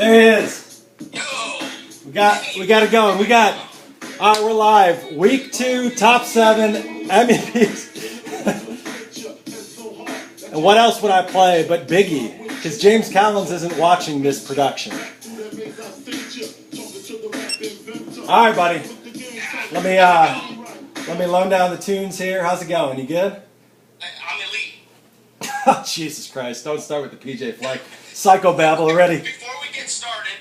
There he is. We got it going. All right, we're live. Week 2, top 7, MEP'S. And what else would I play but Biggie? Because James Collins isn't watching this production. All right, buddy. Let me loan down the tunes here. How's it going? You good? I'm elite. Oh, Jesus Christ. Don't start with the PJ Fleck psychobabble already. Before we get started.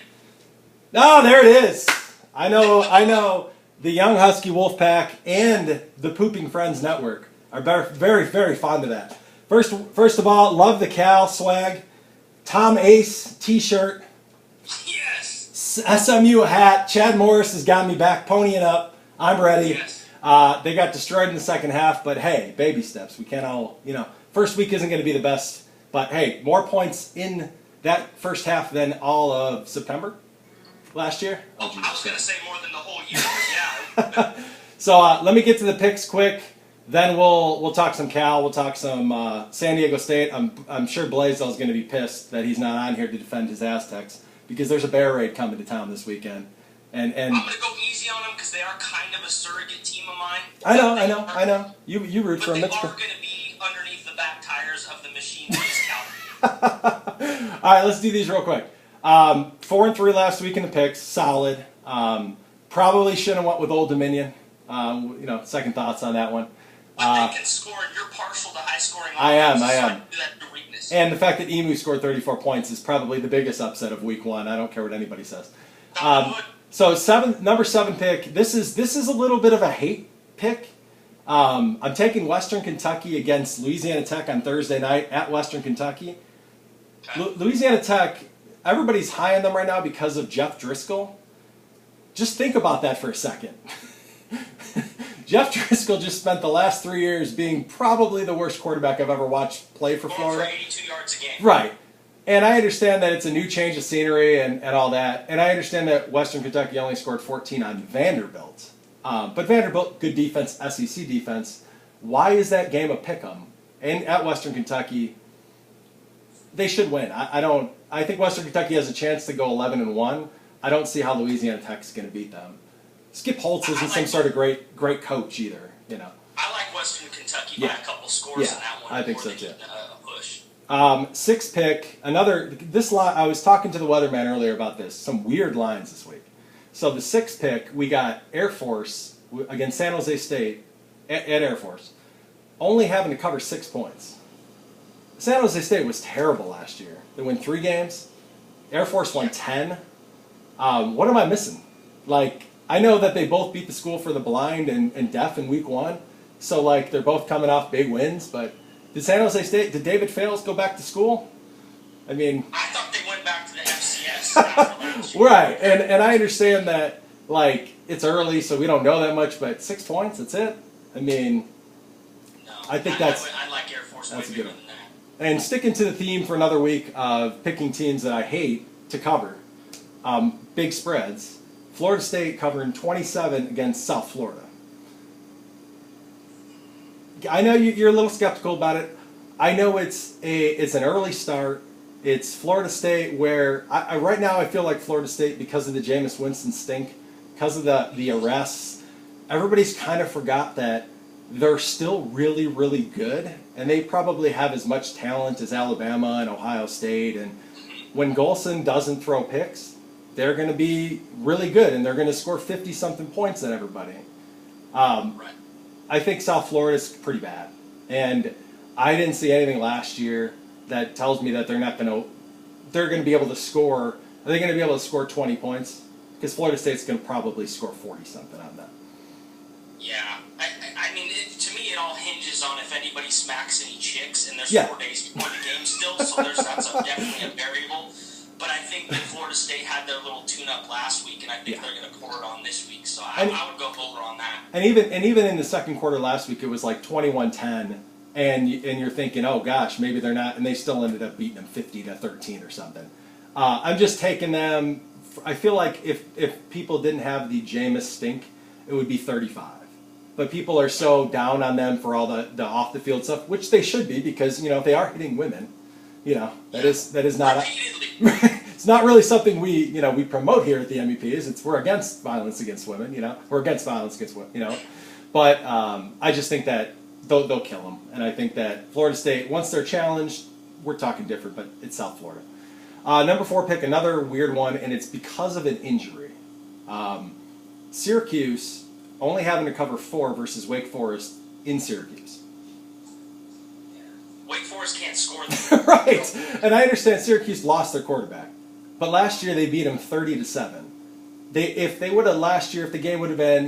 No, there it is. I know the Young Husky Wolfpack and the Pooping Friends Network are very, very fond of that. First of all, love the Cal swag. Tom Ace t-shirt. Yes. SMU hat. Chad Morris has got me back ponying up. I'm ready. Yes. They got destroyed in the second half, but hey, baby steps. We can't all, first week isn't going to be the best, but hey, more points in that first half than all of September last year. I was going to say more than the whole year, but yeah. So let me get to the picks quick. Then we'll talk some Cal. We'll talk some San Diego State. I'm sure Blaisdell's going to be pissed that he's not on here to defend his Aztecs because there's a bear raid coming to town this weekend. And I'm going to go easy on them because they are kind of a surrogate team of mine. I know. You root for them. But they are going to be underneath the back tires of the machine that is Cal. All right, let's do these real quick. 4-3 last week in the picks, solid. Probably shouldn't have went with Old Dominion. Second thoughts on that one. But they can score, and you're partial to high scoring. I am. That weakness. And the fact that Emu scored 34 points is probably the biggest upset of week 1. I don't care what anybody says. So number 7 pick. This is a little bit of a hate pick. I'm taking Western Kentucky against Louisiana Tech on Thursday night at Western Kentucky. Okay. Louisiana Tech, everybody's high on them right now because of Jeff Driscoll. Just think about that for a second. Jeff Driscoll just spent the last 3 years being probably the worst quarterback I've ever watched play for Florida. For 82 yards a game. Right. And I understand that it's a new change of scenery and all that. And I understand that Western Kentucky only scored 14 on Vanderbilt. But Vanderbilt, good defense, SEC defense. Why is that game a pick-em? And at Western Kentucky, they should win. I think Western Kentucky has a chance to go 11-1. I don't see how Louisiana Tech is going to beat them. Skip Holtz isn't some sort of great coach either, I like Western Kentucky by a couple scores in that one. I think so too. A push. 6th pick, this line, I was talking to the weatherman earlier about this, some weird lines this week. So the 6th pick, we got Air Force against San Jose State at Air Force, only having to cover 6 points. San Jose State was terrible last year. They won 3 games. Air Force won 10. What am I missing? I know that they both beat the school for the blind and deaf in week 1. So, they're both coming off big wins. But did David Fales go back to school? I thought they went back to the FCS. Right. And I understand that, it's early, so we don't know that much. But 6 points, that's it? No, I think I like Air Force that's way a good bigger one. than that. And sticking to the theme for another week of picking teams that I hate to cover, big spreads. Florida State covering 27 against South Florida. I know you're a little skeptical about it. I know it's an early start. It's Florida State where right now I feel like Florida State, because of the Jameis Winston stink, because of the arrests, everybody's kind of forgot that they're still really, really good, and they probably have as much talent as Alabama and Ohio State. And when Golson doesn't throw picks, they're going to be really good, and they're going to score 50-something points at everybody. Right. I think South Florida's pretty bad, and I didn't see anything last year that tells me that they're going to be able to score. Are they going to be able to score 20 points? Because Florida State's going to probably score 40-something on them. Yeah. To me, it all hinges on if anybody smacks any chicks, and there's 4 days before the game still, so that's definitely a variable. But I think that Florida State had their little tune-up last week, and I think they're going to pour it on this week. So I would go over on that. And even in the second quarter last week, it was 21-10, and you're thinking, oh gosh, maybe they're not, and they still ended up beating them 50-13 or something. I'm just taking them. I feel like if people didn't have the Jameis stink, it would be 35. But people are so down on them for all the off the field stuff, which they should be, because if they are hitting women. That is not it's not really something we promote here at the MEPs. We're against violence against women, we're against violence against women, but I just think that they'll kill them, and I think that Florida State, once they're challenged, we're talking different, but it's South Florida. Number 4 pick, another weird one, and it's because of an injury. Syracuse only having to cover 4 versus Wake Forest in Syracuse. Wake Forest can't score them. Right, and I understand Syracuse lost their quarterback, but last year they beat them 30-7. If the game would have been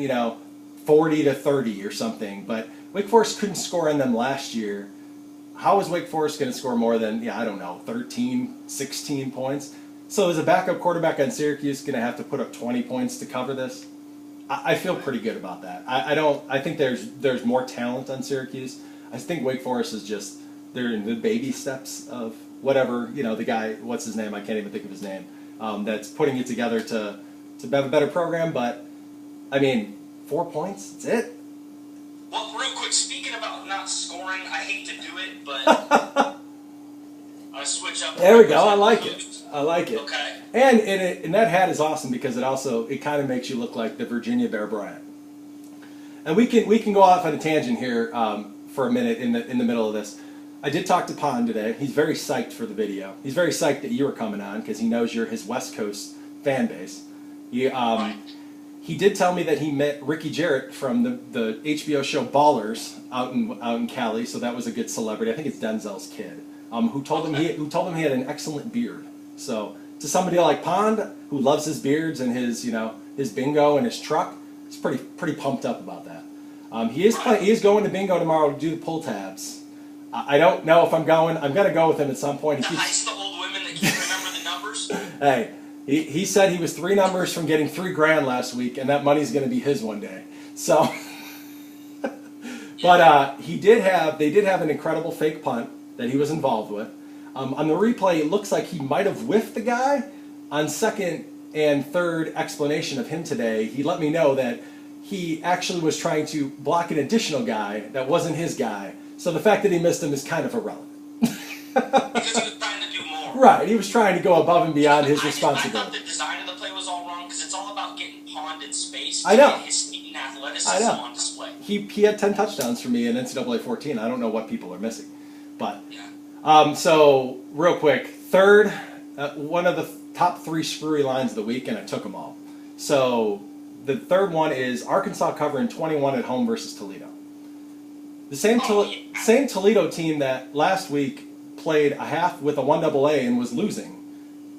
40-30 or something, but Wake Forest couldn't score on them last year. How is Wake Forest going to score more than 13, 16 points? So is a backup quarterback on Syracuse going to have to put up 20 points to cover this? I feel pretty good about that. I think there's more talent on Syracuse. I think Wake Forest is just, they're in the baby steps of whatever, the guy, what's his name? I can't even think of his name. That's putting it together to have a better program. But, 4 points, that's it. Well, real quick, speaking about not scoring, I hate to do it, but I switch up. There we go. I like it. Okay. And that hat is awesome because it kind of makes you look like the Virginia Bear Bryant. And we can go off on a tangent here for a minute in the middle of this. I did talk to Pond today. He's very psyched for the video. He's very psyched that you were coming on because he knows you're his West Coast fan base. He did tell me that he met Ricky Jarrett from the HBO show Ballers out in Cali, so that was a good celebrity. I think it's Denzel's kid, who told him he had an excellent beard. So to somebody like Pond, who loves his beards and his bingo and his truck, he's pretty pumped up about that. He is going to bingo tomorrow to do the pull tabs. I don't know if I'm going. I'm going to go with him at some point. The heist the old women that can't remember the numbers. Hey, he said he was 3 numbers from getting $3,000 last week, and that money's going to be his one day. So, but they did have an incredible fake punt that he was involved with. On the replay, it looks like he might have whiffed the guy. On second and third explanation of him today, he let me know that he actually was trying to block an additional guy that wasn't his guy. So the fact that he missed him is kind of irrelevant. Because he was trying to do more. Right, he was trying to go above and beyond his responsibility. I thought the design of the play was all wrong because it's all about getting Pond in space. I know. And his speed and athleticism on display. He had 10 touchdowns for me in NCAA 14. I don't know what people are missing. But, yeah. So, real quick, third, one of the top 3 screwy lines of the week, and I took them all. So, the third one is Arkansas covering 21 at home versus Toledo. The same Toledo team that last week played a half with a 1AA and was losing,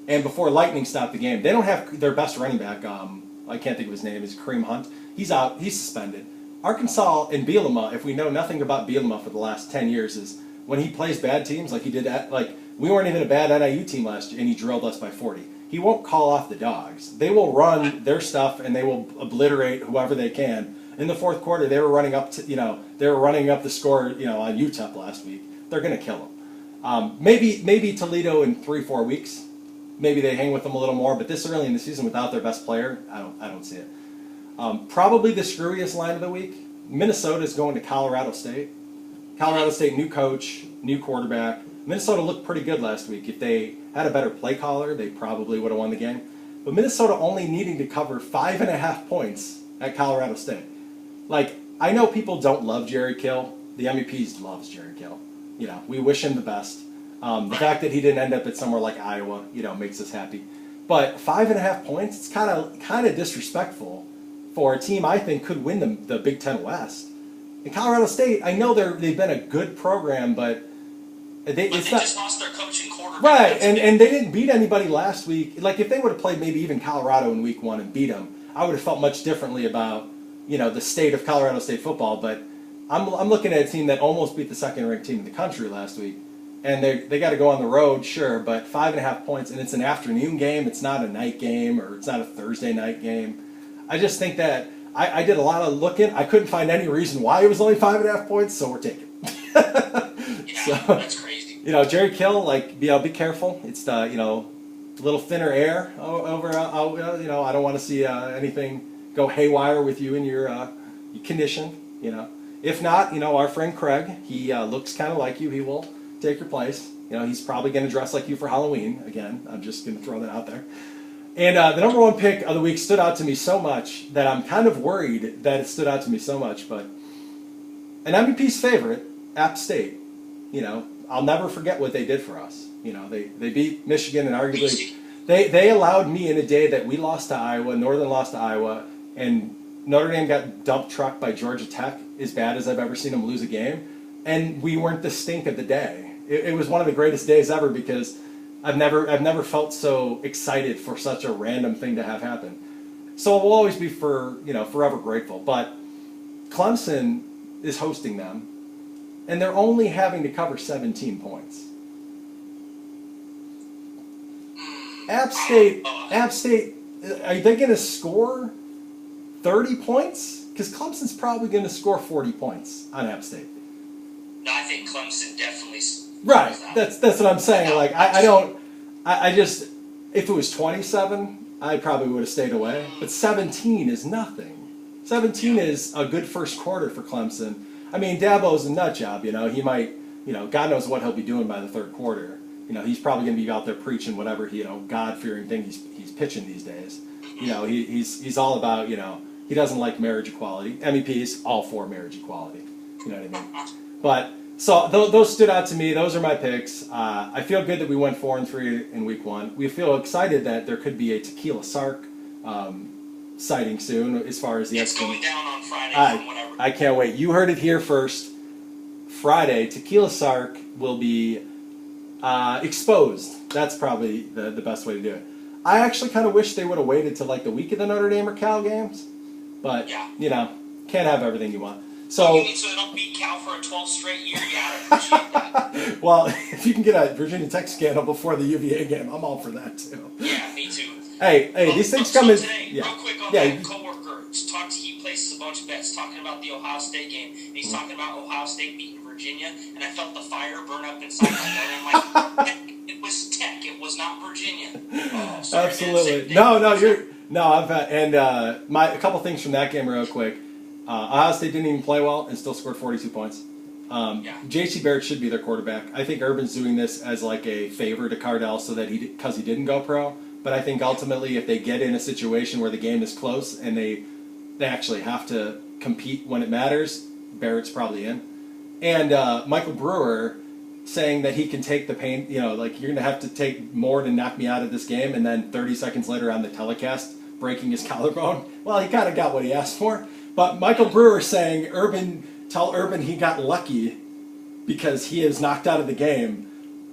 and before Lightning stopped the game. They don't have their best running back. I can't think of his name. Is Kareem Hunt. He's out. He's suspended. Arkansas and Bielema, if we know nothing about Bielema for the last 10 years, is when he plays bad teams like he did we weren't even a bad NIU team last year, and he drilled us by 40. He won't call off the dogs. They will run their stuff, and they will obliterate whoever they can. In the fourth quarter, they were running up the score, on UTEP last week. They're going to kill them. Maybe Toledo in 3-4 weeks. Maybe they hang with them a little more, but this early in the season without their best player, I don't see it. Probably the screwiest line of the week. Minnesota is going to Colorado State. Colorado State, new coach, new quarterback. Minnesota looked pretty good last week. If they had a better play caller, they probably would have won the game. But Minnesota only needing to cover 5.5 points at Colorado State. I know people don't love Jerry Kill. The MEPs loves Jerry Kill. We wish him the best. The fact that he didn't end up at somewhere like Iowa, makes us happy. But 5.5 points, it's kind of disrespectful for a team I think could win the Big Ten West. In Colorado State, I know they've been a good program, but they just lost their coach and quarterback. Right, and they didn't beat anybody last week. If they would have played maybe even Colorado in week 1 and beat them, I would have felt much differently about the state of Colorado State football. But I'm looking at a team that almost beat the second-ranked team in the country last week, and they got to go on the road, sure, but 5.5 points, and it's an afternoon game. It's not a night game, or it's not a Thursday night game. I just think that I did a lot of looking. I couldn't find any reason why it was only 5.5 points, so we're taking. That's crazy. Jerry Kill, be careful. It's a little thinner air over. I don't want to see anything go haywire with you in your condition. If not, our friend Craig, he looks kind of like you. He will take your place. You know, he's probably going to dress like you for Halloween. Again, I'm just going to throw that out there. And the number one pick of the week stood out to me so much that I'm kind of worried that it stood out to me so much. But an MEP's favorite, App State, you know, I'll never forget what they did for us. You know, they beat Michigan and arguably they allowed me in a day that we lost to Iowa, Northern lost to Iowa, and Notre Dame got dump trucked by Georgia Tech, as bad as I've ever seen them lose a game. And we weren't the stink of the day. It was one of the greatest days ever because I've never felt so excited for such a random thing to have happen. So we'll always be forever grateful. But Clemson is hosting them, and they're only having to cover 17 points. App State, are they going to score 30 points? Because Clemson's probably going to score 40 points on App State. No, I think Clemson definitely. Right. That's what I'm saying. Like I just if it was 27, I probably would have stayed away. But 17 is nothing. 17 is a good first quarter for Clemson. I mean, Dabo's a nut job. You know, he might. You know, God knows what he'll be doing by the third quarter. You know, he's probably going to be out there preaching whatever God-fearing thing he's pitching these days. You know, he's all about, you know, he doesn't like marriage equality. MEP's all for marriage equality. You know what I mean? But so those stood out to me. Those are my picks. I feel good that we went 4-3 in week 1. We feel excited that there could be a Tequila Sark sighting soon. As far as the it's going down on Friday from whatever. I can't wait. You heard it here first. Friday, Tequila Sark will be exposed. That's probably the best way to do it. I actually kind of wish they would have waited till like the week of the Notre Dame or Cal games, but you know, can't have everything you want. So you mean so they don't beat Cal for a 12th straight year? Yeah, I appreciate that. Well, if you can get a Virginia Tech scandal before the UVA game, I'm all for that too. Yeah, me too. Hey, these things come in. Today, real quick on that coworker, he places a bunch of bets talking about the Ohio State game, and he's talking about Ohio State beating Virginia, and I felt the fire burn up inside my belly. I'm like, it was Tech, it was not Virginia. Oh, sorry, absolutely. I've a couple things from that game real quick. Ohio State didn't even play well and still scored 42 points. J.C. Barrett should be their quarterback. I think Urban's doing this as like a favor to Cardell so that because he didn't go pro. But I think ultimately if they get in a situation where the game is close and they actually have to compete when it matters, Barrett's probably in. And Michael Brewer saying that he can take the pain, you know, like you're going to have to take more to knock me out of this game, and then 30 seconds later on the telecast breaking his collarbone. Well, he kind of got what he asked for. But Michael Brewer saying tell Urban he got lucky because he is knocked out of the game.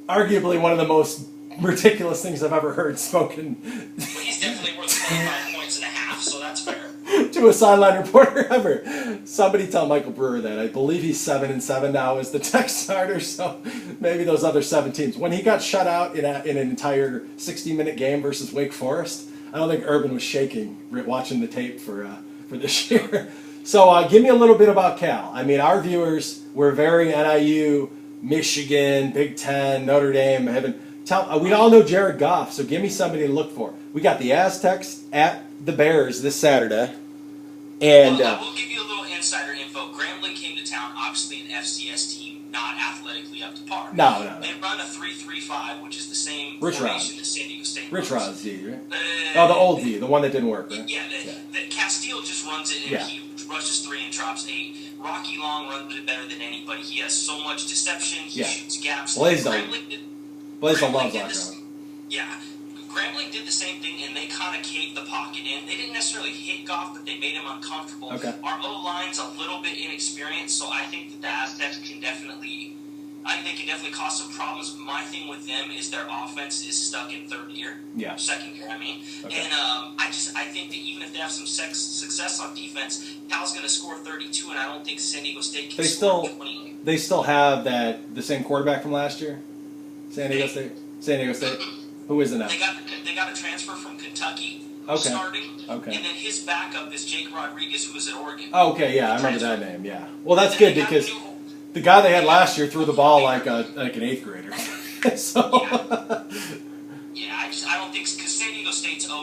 Arguably one of the most ridiculous things I've ever heard spoken. Well, he's definitely worth 25 points and a half, so that's fair. To a sideline reporter ever. Somebody tell Michael Brewer that. I believe he's 7-7 now as the Tech starter, so maybe those other 7 teams. When he got shut out in an entire 60-minute game versus Wake Forest, I don't think Urban was shaking watching the tape for this year. So give me a little bit about Cal. I mean, our viewers were very NIU, Michigan, Big Ten, Notre Dame. We all know Jared Goff, so give me somebody to look for. We got the Aztecs at the Bears this Saturday. And we'll give you a little insider info. Grambling came to town, obviously an FCS team, not athletically up to par. No. They run a 3-3-5, which is the same Rich formation that San Diego State runs. Rich Rod's D, right? The old D, the one that didn't work, right? Yeah, the Castile just runs it, and he rushes 3 and drops 8. Rocky Long runs it better than anybody. He has so much deception. He shoots gaps. Blaisdell loves that. Yeah. Grambling did the same thing, and they kind of caved the pocket in. They didn't necessarily hit Goff, but they made him uncomfortable. Okay. Our O-line's a little bit inexperienced, so I think that the Aztecs can definitely cause some problems. My thing with them is their offense is stuck in second gear, I mean. Okay. And I think that even if they have some success on defense, Cal's going to score 32, and I don't think San Diego State can score 28. They still have the same quarterback from last year? San Diego State? Who is it now? They got a transfer from Kentucky starting. Okay. And then his backup is Jake Rodriguez, who was at Oregon. Oh, okay, yeah, I remember that name, yeah. Well, that's good because the guy they had last year threw the ball like an 8th grader. So I don't think, because San Diego State's their